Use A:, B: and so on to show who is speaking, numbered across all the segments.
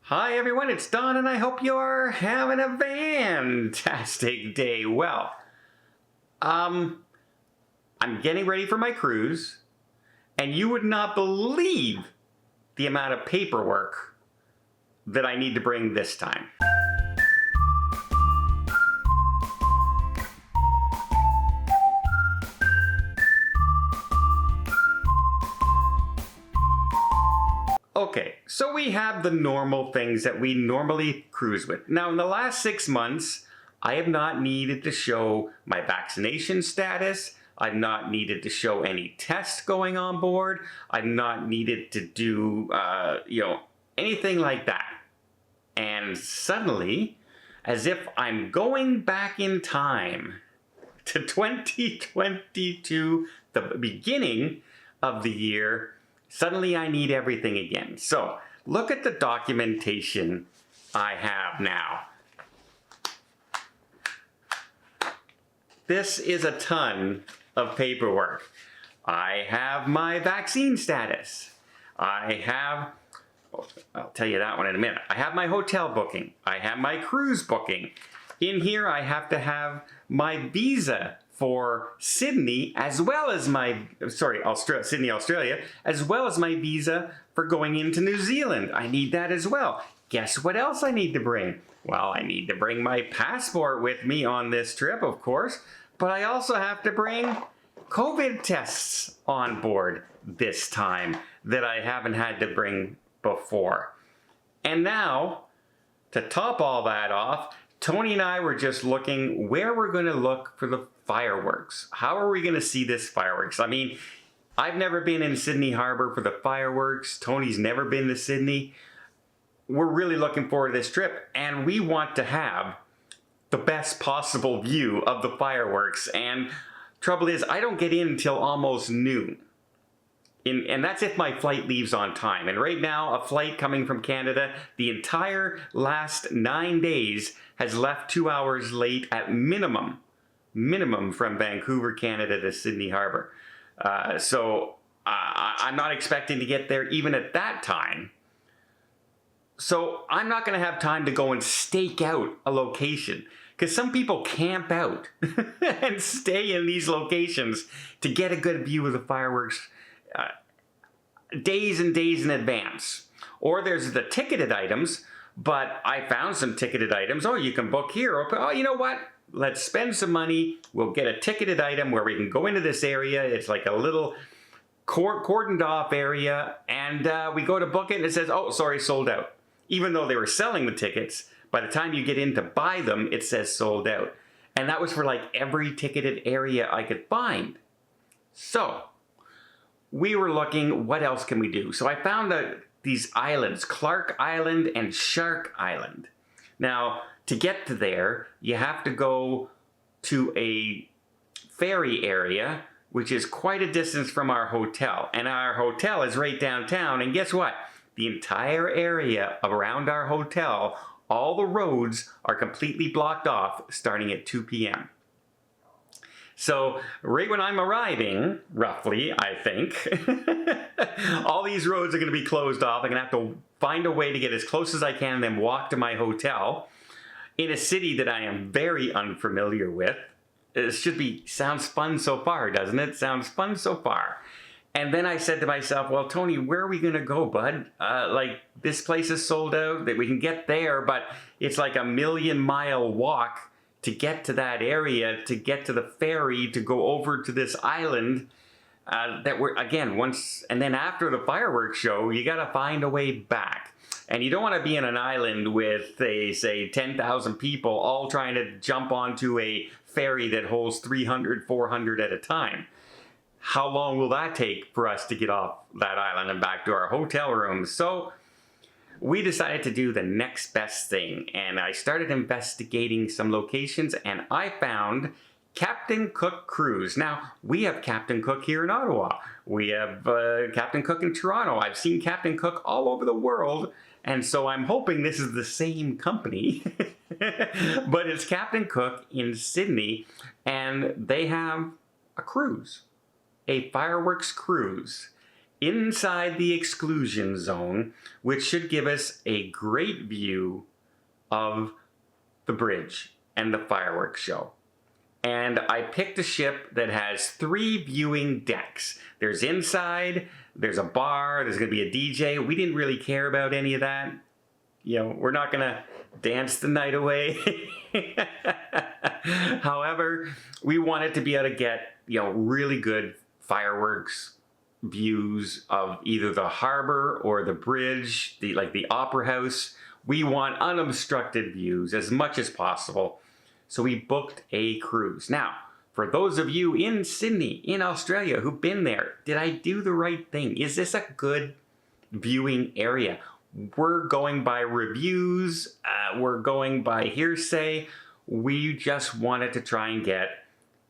A: Hi everyone, it's Don and I hope you're having a fantastic day. Well, I'm getting ready for my cruise and you would not believe the amount of paperwork that I need to bring this time. Okay, so we have the normal things that we normally cruise with. Now, in the last 6 months, I have not needed to show my vaccination status. I've not needed to show any tests going on board. I've not needed to do, anything like that. And suddenly, as if I'm going back in time to 2022, the beginning of the year, suddenly I need everything again. So look at the documentation I have now. This is a ton of paperwork. I have my vaccine status. I'll tell you that one in a minute. I have my hotel booking. I have my cruise booking. In here I have to have my visa for Sydney, as well as Sydney, Australia, as well as my visa for going into New Zealand. I need that as well. Guess what else I need to bring? Well, I need to bring my passport with me on this trip, of course, but I also have to bring COVID tests on board this time that I haven't had to bring before. And now, to top all that off, Tony and I were just looking where we're going to look for the fireworks. How are we going to see this fireworks? I mean, I've never been in Sydney Harbor for the fireworks. Tony's never been to Sydney. We're really looking forward to this trip, and we want to have the best possible view of the fireworks. And trouble is, I don't get in until almost noon. And that's if my flight leaves on time. And right now, a flight coming from Canada, the entire last 9 days has left 2 hours late at minimum from Vancouver, Canada to Sydney Harbor. So I'm not expecting to get there even at that time. So I'm not going to have time to go and stake out a location, because some people camp out and stay in these locations to get a good view of the fireworks days and days in advance. Or there's the ticketed items, but I found some ticketed items. Oh, you can book here. Oh, you know what? Let's spend some money. We'll get a ticketed item where we can go into this area. It's like a little cordoned off area, and we go to book it and it says, oh, sorry, sold out. Even though they were selling the tickets, by the time you get in to buy them, it says sold out. And that was for like every ticketed area I could find. So we were looking, what else can we do? So I found these islands, Clark Island and Shark Island. Now, to get to there, you have to go to a ferry area, which is quite a distance from our hotel. And our hotel is right downtown, and guess what? The entire area around our hotel, all the roads are completely blocked off starting at 2 p.m. So right when I'm arriving, roughly, I think, all these roads are going to be closed off. I'm going to have to find a way to get as close as I can and then walk to my hotel in a city that I am very unfamiliar with. It sounds fun so far, doesn't it? Sounds fun so far. And then I said to myself, well, Tony, where are we going to go, bud? This place is sold out, that we can get there, but it's like a 1,000,000-mile walk to get to that area, to get to the ferry, to go over to this island that we're, again, and then after the fireworks show, you got to find a way back. And you don't want to be in an island with, say 10,000 people all trying to jump onto a ferry that holds 300, 400 at a time. How long will that take for us to get off that island and back to our hotel rooms? So we decided to do the next best thing, and I started investigating some locations, and I found Captain Cook Cruise. Now, we have Captain Cook here in Ottawa. We have Captain Cook in Toronto. I've seen Captain Cook all over the world, and so I'm hoping this is the same company. But it's Captain Cook in Sydney, and they have a cruise, a fireworks cruise. inside the exclusion zone, which should give us a great view of the bridge and the fireworks show. And I picked a ship that has 3 viewing decks. There's inside, there's a bar, there's gonna be a DJ. We didn't really care about any of that. You know, we're not gonna dance the night away. However, we wanted to be able to get, you know, really good fireworks views of either the harbor or the bridge, like the opera house. We want unobstructed views as much as possible. So we booked a cruise. Now, for those of you in Sydney, in Australia, who've been there, did I do the right thing? Is this a good viewing area? We're going by reviews. We're going by hearsay. We just wanted to try and get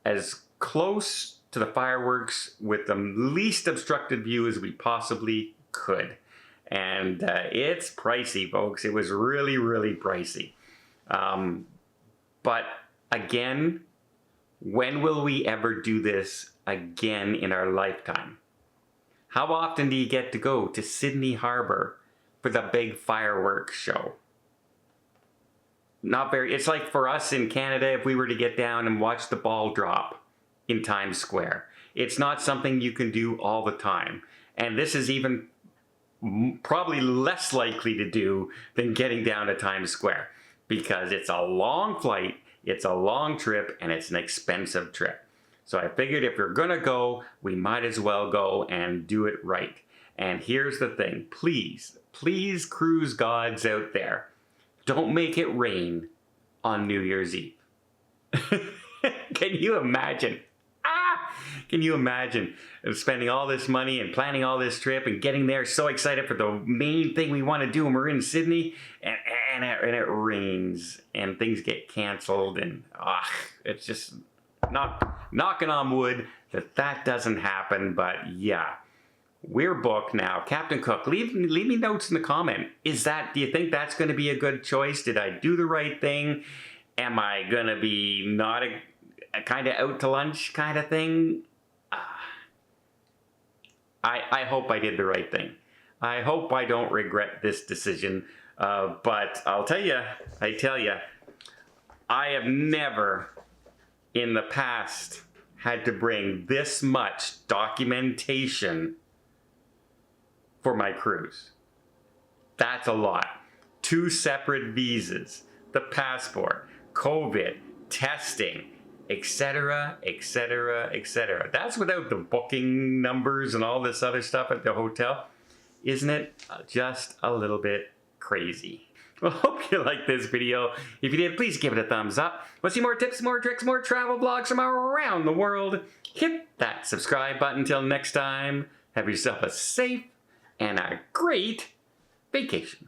A: as close to the fireworks with the least obstructed view as we possibly could. And it's pricey, folks. It was really, really pricey. But again, when will we ever do this again in our lifetime? How often do you get to go to Sydney Harbor for the big fireworks show? Not very. It's like for us in Canada, if we were to get down and watch the ball drop in Times Square. It's not something you can do all the time. And this is even probably less likely to do than getting down to Times Square, because it's a long flight, it's a long trip, and it's an expensive trip. So I figured if we're gonna go, we might as well go and do it right. And here's the thing, please, please, cruise gods out there, don't make it rain on New Year's Eve. Can you imagine? Can you imagine spending all this money and planning all this trip and getting there so excited for the main thing we want to do when we're in Sydney, and it rains and things get canceled, and it's just not knocking on wood that doesn't happen. But yeah, we're booked now. Captain Cook, leave me notes in the comment. Do you think that's going to be a good choice? Did I do the right thing? Am I going to be not a kind of out to lunch kind of thing? I hope I did the right thing. I hope I don't regret this decision. But I tell you, I have never in the past had to bring this much documentation for my cruise. That's a lot. 2 separate visas, the passport, COVID, testing, etc., etc., etc. That's without the booking numbers and all this other stuff at the hotel. Isn't it just a little bit crazy? Well, hope you liked this video. If you did, please give it a thumbs up. Want to see more tips, more tricks, more travel vlogs from around the world? Hit that subscribe button. Until next time, have yourself a safe and a great vacation.